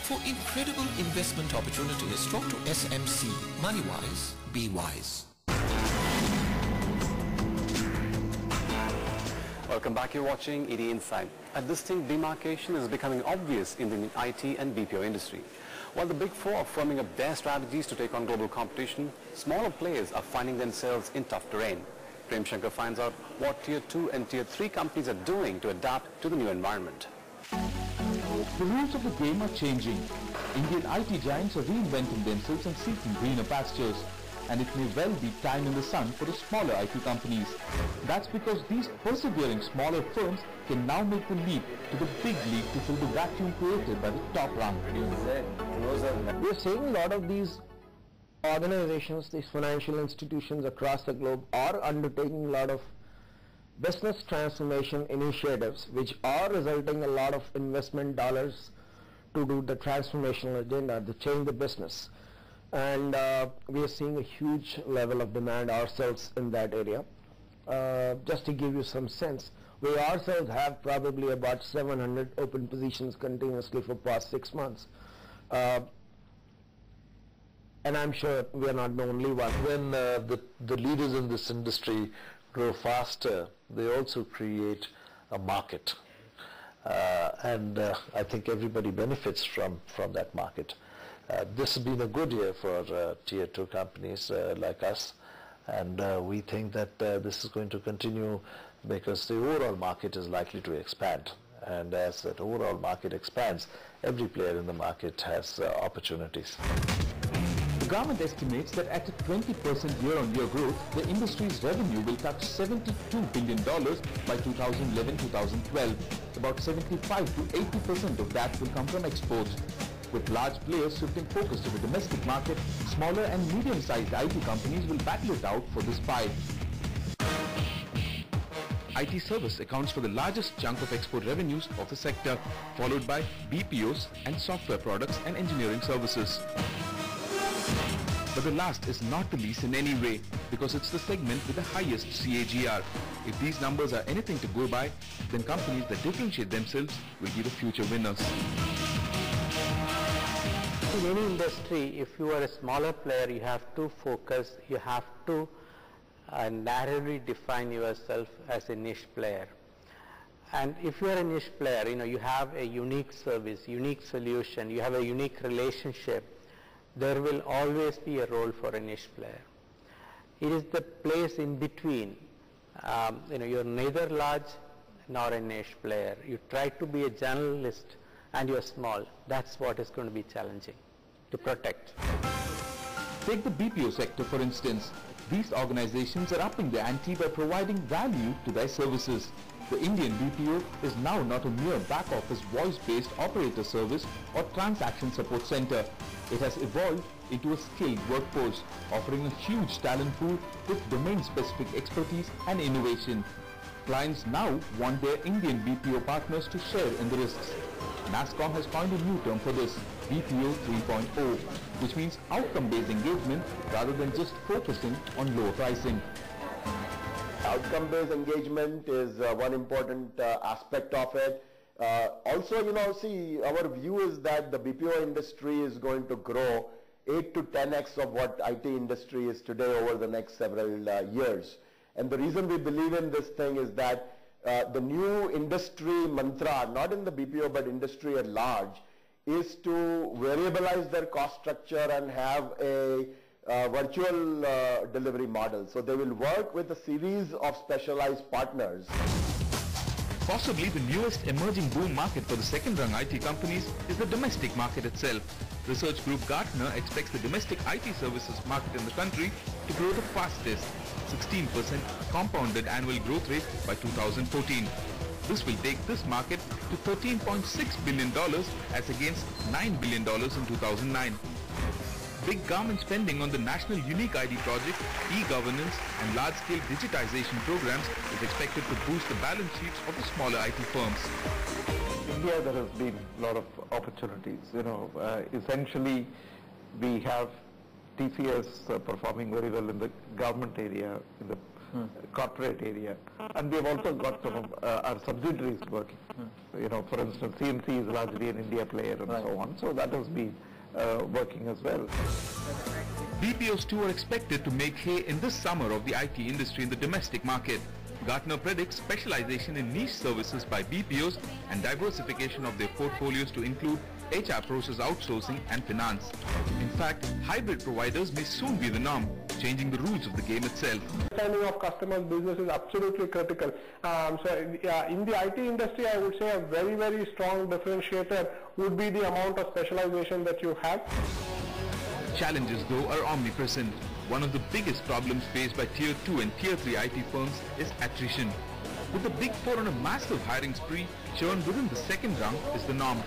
For incredible investment opportunities, talk to SMC. Money wise, be wise. Welcome back. You're watching ED Insight. A distinct demarcation is becoming obvious in the IT and BPO industry. While the Big Four are firming up their strategies to take on global competition, smaller players are finding themselves in tough terrain. Prem Shankar finds out what Tier 2 and Tier 3 companies are doing to adapt to the new environment. The rules of the game are changing. Indian IT giants are reinventing themselves and seeking greener pastures. And it may well be time in the sun for the smaller IT companies. That's because these persevering smaller firms can now make the leap to the big league to fill the vacuum created by the top rung. We're seeing a lot of these organizations, these financial institutions across the globe are undertaking a lot of business transformation initiatives which are resulting in a lot of investment dollars to do the transformational agenda, to change the business. And we are seeing a huge level of demand ourselves in that area. Just to give you some sense, we ourselves have probably about 700 open positions continuously for past 6 months. And I'm sure we are not the only one. When the leaders in this industry grow faster, they also create a market. I think everybody benefits from that market. This has been a good year for Tier 2 companies like us, and we think that this is going to continue because the overall market is likely to expand. And as that overall market expands, every player in the market has opportunities. The government estimates that at a 20% year-on-year growth, the industry's revenue will touch $72 billion by 2011-2012. About 75 to 80% of that will come from exports. With large players shifting focus to the domestic market, smaller and medium-sized IT companies will battle it out for this pie. IT service accounts for the largest chunk of export revenues of the sector, followed by BPOs and software products and engineering services. But the last is not the least in any way, because it's the segment with the highest CAGR. If these numbers are anything to go by, then companies that differentiate themselves will be the future winners. In any industry, if you are a smaller player, you have to focus, you have to narrowly define yourself as a niche player. And if you are a niche player, you have a unique service, unique solution, you have a unique relationship, there will always be a role for a niche player. It is the place in between. You're neither large nor a niche player. You try to be a generalist and you're small. That's what is going to be challenging to protect. Take the BPO sector for instance. These organizations are upping their ante by providing value to their services. The Indian BPO is now not a mere back-office voice-based operator service or transaction support center. It has evolved into a skilled workforce, offering a huge talent pool with domain-specific expertise and innovation. Clients now want their Indian BPO partners to share in the risks. NASSCOM has coined a new term for this, BPO 3.0, which means outcome-based engagement rather than just focusing on lower pricing. Outcome-based engagement is one important aspect of it. Also, our view is that the BPO industry is going to grow 8 to 10x of what IT industry is today over the next several years. And the reason we believe in this thing is that the new industry mantra, not in the BPO but industry at large, is to variabilize their cost structure and have a virtual delivery model. So they will work with a series of specialized partners. Possibly the newest emerging boom market for the second-rung IT companies is the domestic market itself. Research group Gartner expects the domestic IT services market in the country to grow the fastest, 16% compounded annual growth rate by 2014. This will take this market to $13.6 billion as against $9 billion in 2009. Big government spending on the National Unique ID project, e-governance and large-scale digitization programs is expected to boost the balance sheets of the smaller IT firms. In India, there has been a lot of opportunities. Essentially, we have TCS performing very well in the government area, in the corporate area, and we have also got some of our subsidiaries working. You know, for instance, CMC is largely an India player and so on, so that has been working as well. BPOs too are expected to make hay in this summer of the IT industry in the domestic market. Gartner predicts specialization in niche services by BPOs and diversification of their portfolios to include HR process outsourcing and finance. In fact, hybrid providers may soon be the norm, changing the rules of the game itself. Understanding of customers' business is absolutely critical. In the IT industry, I would say a very, very strong differentiator would be the amount of specialization that you have. Challenges, though, are omnipresent. One of the biggest problems faced by Tier 2 and Tier 3 IT firms is attrition. With the Big Four on a massive hiring spree, churn within the second round is the norm.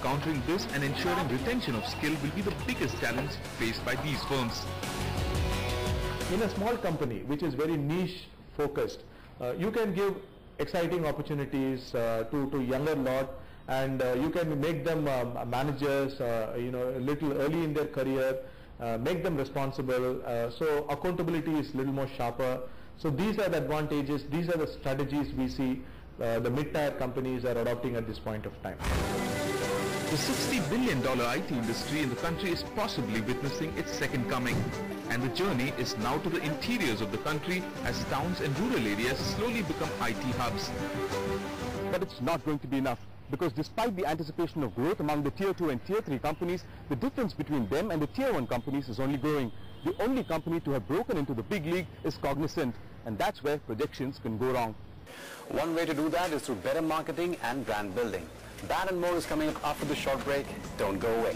Countering this and ensuring retention of skill will be the biggest challenge faced by these firms. In a small company which is very niche focused, you can give exciting opportunities to younger lot, and you can make them managers, a little early in their career, make them responsible, so accountability is a little more sharper. So these are the advantages, these are the strategies we see the mid-tier companies are adopting at this point of time. The $60 billion IT industry in the country is possibly witnessing its second coming, and the journey is now to the interiors of the country as towns and rural areas slowly become IT hubs. But it's not going to be enough, because despite the anticipation of growth among the Tier 2 and Tier 3 companies, the difference between them and the Tier 1 companies is only growing. The only company to have broken into the big league is Cognizant, and that's where projections can go wrong. One way to do that is through better marketing and brand building. That and more is coming up after the short break. Don't go away.